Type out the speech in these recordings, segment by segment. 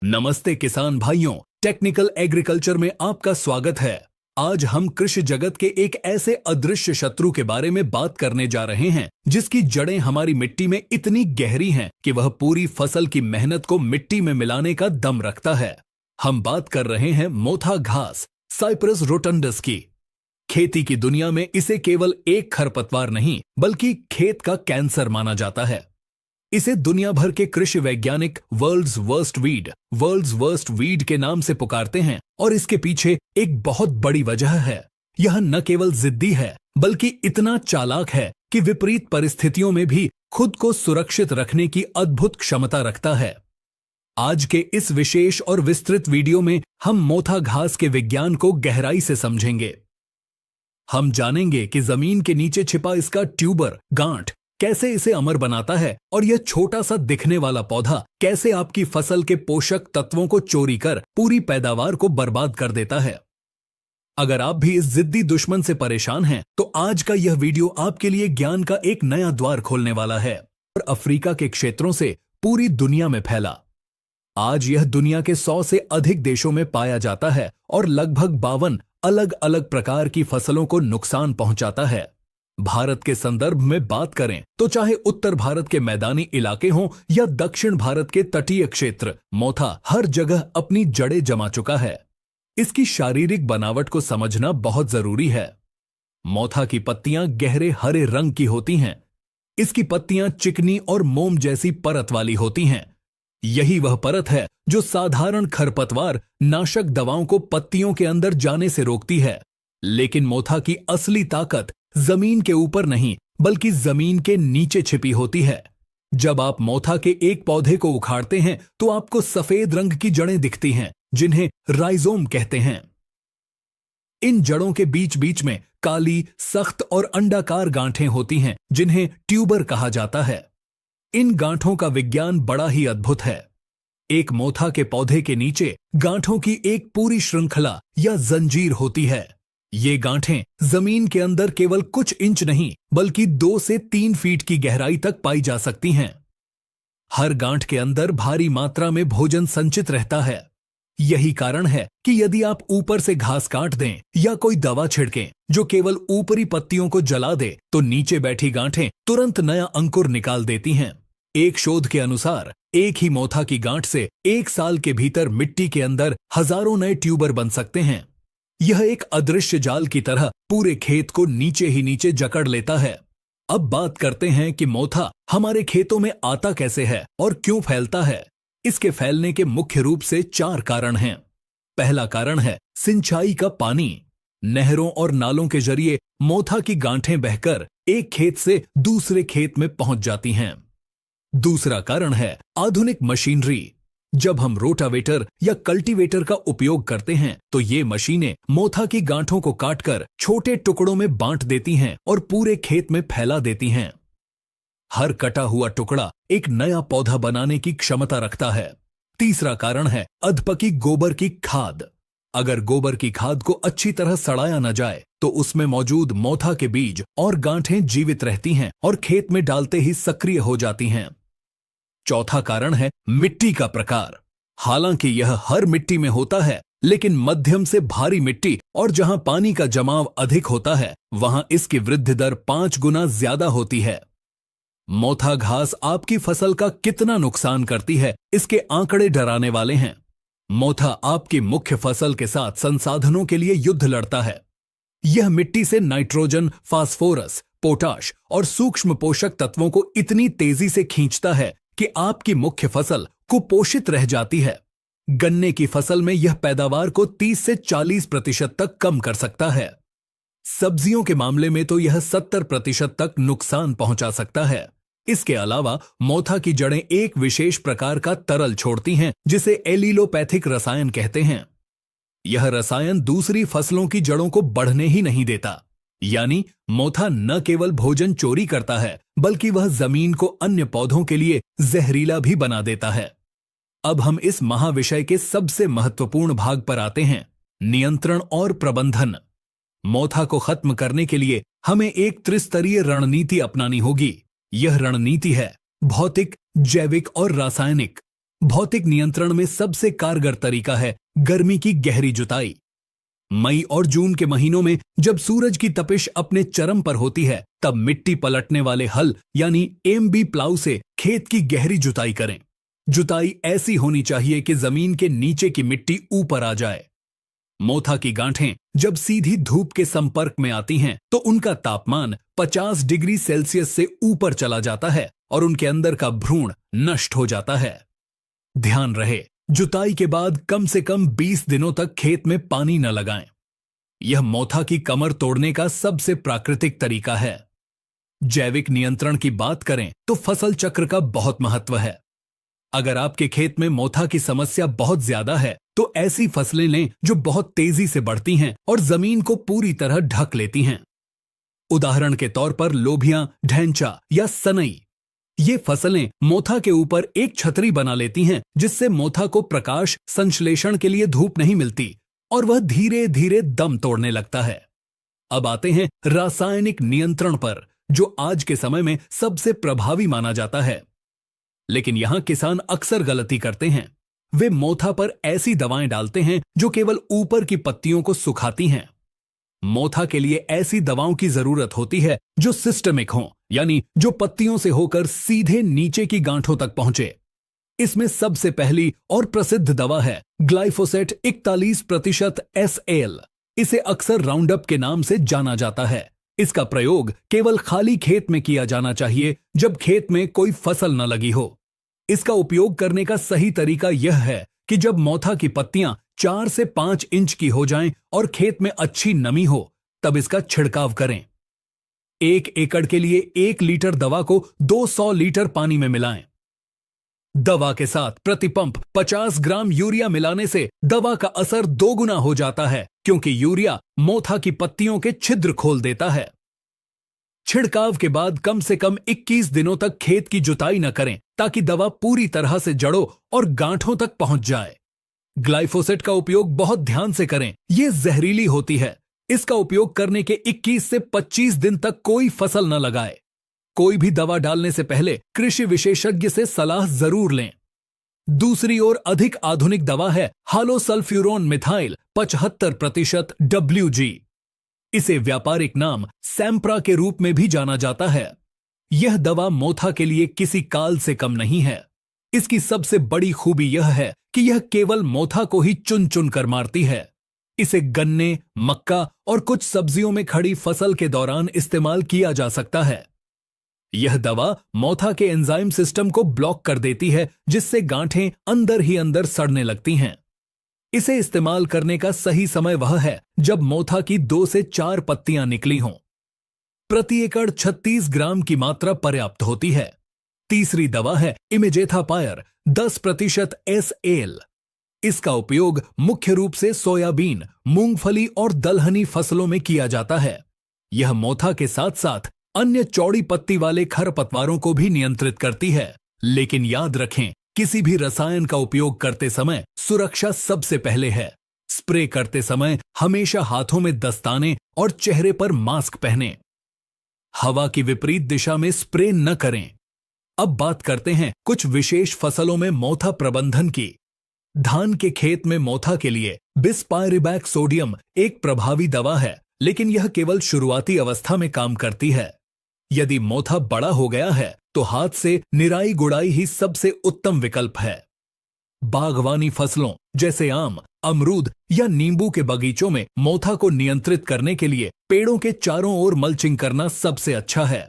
नमस्ते किसान भाइयों, टेक्निकल एग्रीकल्चर में आपका स्वागत है। आज हम कृषि जगत के एक ऐसे अदृश्य शत्रु के बारे में बात करने जा रहे हैं जिसकी जड़ें हमारी मिट्टी में इतनी गहरी हैं कि वह पूरी फसल की मेहनत को मिट्टी में मिलाने का दम रखता है। हम बात कर रहे हैं मोथा घास, साइप्रस रोटंडस की। खेती की दुनिया में इसे केवल एक खरपतवार नहीं बल्कि खेत का कैंसर माना जाता है। इसे दुनिया भर के कृषि वैज्ञानिक वर्ल्ड्स वर्स्ट वीड के नाम से पुकारते हैं और इसके पीछे एक बहुत बड़ी वजह है। यह न केवल जिद्दी है बल्कि इतना चालाक है कि विपरीत परिस्थितियों में भी खुद को सुरक्षित रखने की अद्भुत क्षमता रखता है। आज के इस विशेष और विस्तृत वीडियो में हम मोथा घास के विज्ञान को गहराई से समझेंगे। हम जानेंगे कि जमीन के नीचे छिपा इसका ट्यूबर, गांठ, कैसे इसे अमर बनाता है और यह छोटा सा दिखने वाला पौधा कैसे आपकी फसल के पोषक तत्वों को चोरी कर पूरी पैदावार को बर्बाद कर देता है। अगर आप भी इस जिद्दी दुश्मन से परेशान हैं, तो आज का यह वीडियो आपके लिए ज्ञान का एक नया द्वार खोलने वाला है और अफ्रीका के क्षेत्रों से पूरी दुनिया में फैला। आज यह दुनिया के 100 से अधिक देशों में पाया जाता है और लगभग 52 अलग अलग प्रकार की फसलों को नुकसान पहुंचाता है। भारत के संदर्भ में बात करें तो चाहे उत्तर भारत के मैदानी इलाके हों या दक्षिण भारत के तटीय क्षेत्र, मोथा हर जगह अपनी जड़ें जमा चुका है। इसकी शारीरिक बनावट को समझना बहुत जरूरी है। मोथा की पत्तियां गहरे हरे रंग की होती हैं। इसकी पत्तियां चिकनी और मोम जैसी परत वाली होती हैं। यही वह परत है जो साधारण खरपतवार नाशक दवाओं को पत्तियों के अंदर जाने से रोकती है। लेकिन मोथा की असली ताकत जमीन के ऊपर नहीं बल्कि जमीन के नीचे छिपी होती है। जब आप मोथा के एक पौधे को उखाड़ते हैं तो आपको सफेद रंग की जड़ें दिखती हैं जिन्हें राइजोम कहते हैं। इन जड़ों के बीच बीच में काली, सख्त और अंडाकार गांठें होती हैं जिन्हें ट्यूबर कहा जाता है। इन गांठों का विज्ञान बड़ा ही अद्भुत है। एक मोथा के पौधे के नीचे गांठों की एक पूरी श्रृंखला या जंजीर होती है। ये गांठें जमीन के अंदर केवल कुछ इंच नहीं बल्कि 2 से 3 फीट की गहराई तक पाई जा सकती हैं। हर गांठ के अंदर भारी मात्रा में भोजन संचित रहता है। यही कारण है कि यदि आप ऊपर से घास काट दें या कोई दवा छिड़कें जो केवल ऊपरी पत्तियों को जला दे तो नीचे बैठी गांठें तुरंत नया अंकुर निकाल देती हैं। एक शोध के अनुसार एक ही मोथा की गांठ से 1 साल के भीतर मिट्टी के अंदर हजारों नए ट्यूबर बन सकते हैं। यह एक अदृश्य जाल की तरह पूरे खेत को नीचे ही नीचे जकड़ लेता है। अब बात करते हैं कि मोथा हमारे खेतों में आता कैसे है और क्यों फैलता है। इसके फैलने के मुख्य रूप से 4 कारण हैं। पहला कारण है सिंचाई का पानी। नहरों और नालों के जरिए मोथा की गांठें बहकर एक खेत से दूसरे खेत में पहुंच जाती हैं। दूसरा कारण है आधुनिक मशीनरी। जब हम रोटावेटर या कल्टीवेटर का उपयोग करते हैं तो ये मशीनें मोथा की गांठों को काटकर छोटे टुकड़ों में बांट देती हैं और पूरे खेत में फैला देती हैं। हर कटा हुआ टुकड़ा एक नया पौधा बनाने की क्षमता रखता है। तीसरा कारण है अधपकी गोबर की खाद। अगर गोबर की खाद को अच्छी तरह सड़ाया न जाए तो उसमें मौजूद मोथा के बीज और गांठें जीवित रहती हैं और खेत में डालते ही सक्रिय हो जाती हैं। चौथा कारण है मिट्टी का प्रकार। हालांकि यह हर मिट्टी में होता है, लेकिन मध्यम से भारी मिट्टी और जहां पानी का जमाव अधिक होता है वहां इसकी वृद्धि दर 5 गुना ज्यादा होती है। मोथा घास आपकी फसल का कितना नुकसान करती है, इसके आंकड़े डराने वाले हैं। मोथा आपकी मुख्य फसल के साथ संसाधनों के लिए युद्ध लड़ता है। यह मिट्टी से नाइट्रोजन, फास्फोरस, पोटाश और सूक्ष्म पोषक तत्वों को इतनी तेजी से खींचता है कि आपकी मुख्य फसल कुपोषित रह जाती है। गन्ने की फसल में यह पैदावार को 30 से 40% तक कम कर सकता है। सब्जियों के मामले में तो यह 70% तक नुकसान पहुंचा सकता है। इसके अलावा मोथा की जड़ें एक विशेष प्रकार का तरल छोड़ती हैं जिसे एलिलोपैथिक रसायन कहते हैं। यह रसायन दूसरी फसलों की जड़ों को बढ़ने ही नहीं देता। यानी मोथा न केवल भोजन चोरी करता है बल्कि वह जमीन को अन्य पौधों के लिए जहरीला भी बना देता है। अब हम इस महाविषय के सबसे महत्वपूर्ण भाग पर आते हैं, नियंत्रण और प्रबंधन। मोथा को खत्म करने के लिए हमें एक त्रिस्तरीय रणनीति अपनानी होगी। यह रणनीति है भौतिक, जैविक और रासायनिक। भौतिक नियंत्रण में सबसे कारगर तरीका है गर्मी की गहरी जुताई। मई और जून के महीनों में जब सूरज की तपिश अपने चरम पर होती है, तब मिट्टी पलटने वाले हल यानी एमबी प्लाऊ से खेत की गहरी जुताई करें। जुताई ऐसी होनी चाहिए कि जमीन के नीचे की मिट्टी ऊपर आ जाए। मोथा की गांठें जब सीधी धूप के संपर्क में आती हैं, तो उनका तापमान 50 डिग्री सेल्सियस से ऊपर चला जाता है और उनके अंदर का भ्रूण नष्ट हो जाता है। ध्यान रहे, जुताई के बाद कम से कम 20 दिनों तक खेत में पानी न लगाएं। यह मोथा की कमर तोड़ने का सबसे प्राकृतिक तरीका है। जैविक नियंत्रण की बात करें तो फसल चक्र का बहुत महत्व है। अगर आपके खेत में मोथा की समस्या बहुत ज्यादा है, तो ऐसी फसलें लें जो बहुत तेजी से बढ़ती हैं और जमीन को पूरी तरह ढक लेती हैं। उदाहरण के तौर पर लोबियां, ढैंचा या सनई। ये फसलें मोथा के ऊपर एक छतरी बना लेती हैं, जिससे मोथा को प्रकाश संश्लेषण के लिए धूप नहीं मिलती और वह धीरे धीरे दम तोड़ने लगता है। अब आते हैं रासायनिक नियंत्रण पर, जो आज के समय में सबसे प्रभावी माना जाता है। लेकिन यहां किसान अक्सर गलती करते हैं। वे मोथा पर ऐसी दवाएं डालते हैं जो केवल ऊपर की पत्तियों को सुखाती हैं। मोथा के लिए ऐसी दवाओं की जरूरत होती है जो सिस्टमिक हों, यानी जो पत्तियों से होकर सीधे नीचे की गांठों तक पहुंचे। इसमें सबसे पहली और प्रसिद्ध दवा है ग्लाइफोसेट 41% SL। इसे अक्सर राउंडअप के नाम से जाना जाता है। इसका प्रयोग केवल खाली खेत में किया जाना चाहिए जब खेत में कोई फसल न लगी हो। इसका उपयोग करने का सही तरीका यह है कि जब मोथा की पत्तियां 4 से 5 इंच की हो जाएं और खेत में अच्छी नमी हो, तब इसका छिड़काव करें। 1 एकड़ के लिए 1 लीटर दवा को 200 लीटर पानी में मिलाएं। दवा के साथ प्रति पंप 50 ग्राम यूरिया मिलाने से दवा का असर 2 गुना हो जाता है, क्योंकि यूरिया मोथा की पत्तियों के छिद्र खोल देता है। छिड़काव के बाद कम से कम 21 दिनों तक खेत की जुताई न करें, ताकि दवा पूरी तरह से जड़ों और गांठों तक पहुंच जाए। ग्लाइफोसेट का उपयोग बहुत ध्यान से करें, यह जहरीली होती है। इसका उपयोग करने के 21 से 25 दिन तक कोई फसल न लगाए। कोई भी दवा डालने से पहले कृषि विशेषज्ञ से सलाह जरूर लें। दूसरी ओर अधिक आधुनिक दवा है हालोसल्फ्यूरोन मिथाइल 75% WG। इसे व्यापारिक नाम सैम्प्रा के रूप में भी जाना जाता है। यह दवा मोथा के लिए किसी काल से कम नहीं है। इसकी सबसे बड़ी खूबी यह है कि यह केवल मोथा को ही चुन चुन कर मारती है। इसे गन्ने, मक्का और कुछ सब्जियों में खड़ी फसल के दौरान इस्तेमाल किया जा सकता है। यह दवा मोथा के एंजाइम सिस्टम को ब्लॉक कर देती है, जिससे गांठें अंदर ही अंदर सड़ने लगती हैं। इसे इस्तेमाल करने का सही समय वह है जब मोथा की 2 से 4 पत्तियां निकली हों। प्रति एकड़ 36 ग्राम की मात्रा पर्याप्त होती है। तीसरी दवा है इमेजेथापायर 10% SL। इसका उपयोग मुख्य रूप से सोयाबीन, मूंगफली और दलहनी फसलों में किया जाता है। यह मोथा के साथ साथ अन्य चौड़ी पत्ती वाले खरपतवारों को भी नियंत्रित करती है। लेकिन याद रखें, किसी भी रसायन का उपयोग करते समय सुरक्षा सबसे पहले है। स्प्रे करते समय हमेशा हाथों में दस्ताने और चेहरे पर मास्क पहनें। हवा की विपरीत दिशा में स्प्रे न करें। अब बात करते हैं कुछ विशेष फसलों में मोथा प्रबंधन की। धान के खेत में मोथा के लिए बिस्पायरिबैक सोडियम एक प्रभावी दवा है, लेकिन यह केवल शुरुआती अवस्था में काम करती है। यदि मोथा बड़ा हो गया है तो हाथ से निराई गुड़ाई ही सबसे उत्तम विकल्प है। बागवानी फसलों जैसे आम, अमरूद या नींबू के बगीचों में मोथा को नियंत्रित करने के लिए पेड़ों के चारों ओर मल्चिंग करना सबसे अच्छा है।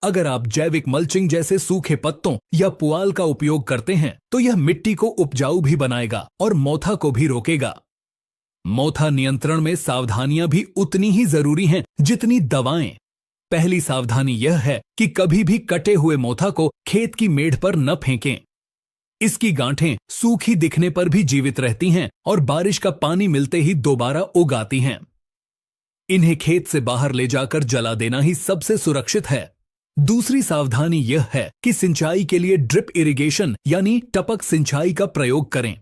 अगर आप जैविक मल्चिंग जैसे सूखे पत्तों या पुआल का उपयोग करते हैं, तो यह मिट्टी को उपजाऊ भी बनाएगा और मोथा को भी रोकेगा। मोथा नियंत्रण में सावधानियां भी उतनी ही जरूरी हैं जितनी दवाएं। पहली सावधानी यह है कि कभी भी कटे हुए मोथा को खेत की मेढ़ पर न फेंकें। इसकी गांठें सूखी दिखने पर भी जीवित रहती हैं और बारिश का पानी मिलते ही दोबारा उग आती हैं। इन्हें खेत से बाहर ले जाकर जला देना ही सबसे सुरक्षित है। दूसरी सावधानी यह है कि सिंचाई के लिए ड्रिप इरिगेशन यानी टपक सिंचाई का प्रयोग करें।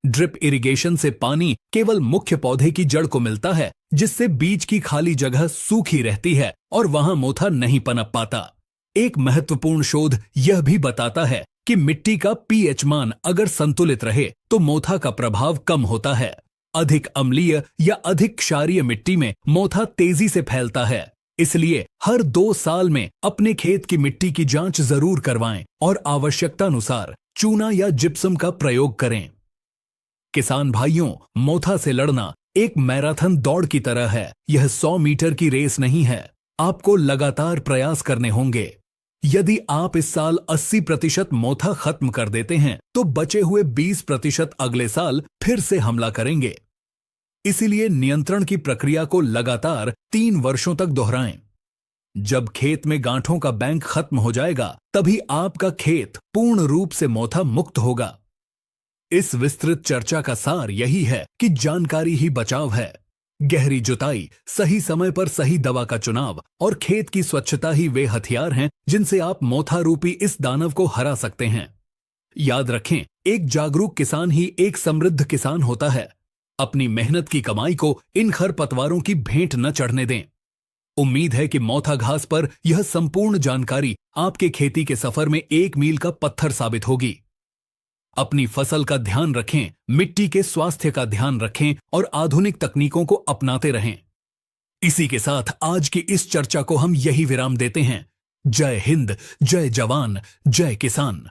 ड्रिप इरिगेशन से पानी केवल मुख्य पौधे की जड़ को मिलता है, जिससे बीज की खाली जगह सूखी रहती है और वहां मोथा नहीं पनप पाता। एक महत्वपूर्ण शोध यह भी बताता है कि मिट्टी का पीएच मान अगर संतुलित रहे तो मोथा का प्रभाव कम होता है। अधिक अम्लीय या अधिक क्षारीय मिट्टी में मोथा तेजी से फैलता है। इसलिए हर 2 साल में अपने खेत की मिट्टी की जांच जरूर करवाएं और आवश्यकतानुसार चूना या जिप्सम का प्रयोग करें। किसान भाइयों, मोथा से लड़ना एक मैराथन दौड़ की तरह है। यह 100 मीटर की रेस नहीं है। आपको लगातार प्रयास करने होंगे। यदि आप इस साल 80% मोथा खत्म कर देते हैं तो बचे हुए 20% अगले साल फिर से हमला करेंगे। इसीलिए नियंत्रण की प्रक्रिया को लगातार 3 वर्षों तक दोहराएं। जब खेत में गांठों का बैंक खत्म हो जाएगा तभी आपका खेत पूर्ण रूप से मोथा मुक्त होगा। इस विस्तृत चर्चा का सार यही है कि जानकारी ही बचाव है। गहरी जुताई, सही समय पर सही दवा का चुनाव और खेत की स्वच्छता ही वे हथियार हैं जिनसे आप मोथा रूपी इस दानव को हरा सकते हैं। याद रखें, एक जागरूक किसान ही एक समृद्ध किसान होता है। अपनी मेहनत की कमाई को इन खरपतवारों की भेंट न चढ़ने दें। उम्मीद है कि मोथा घास पर यह संपूर्ण जानकारी आपके खेती के सफर में 1 मील का पत्थर साबित होगी। अपनी फसल का ध्यान रखें, मिट्टी के स्वास्थ्य का ध्यान रखें और आधुनिक तकनीकों को अपनाते रहें। इसी के साथ आज की इस चर्चा को हम यही विराम देते हैं। जय हिंद, जय जवान, जय किसान।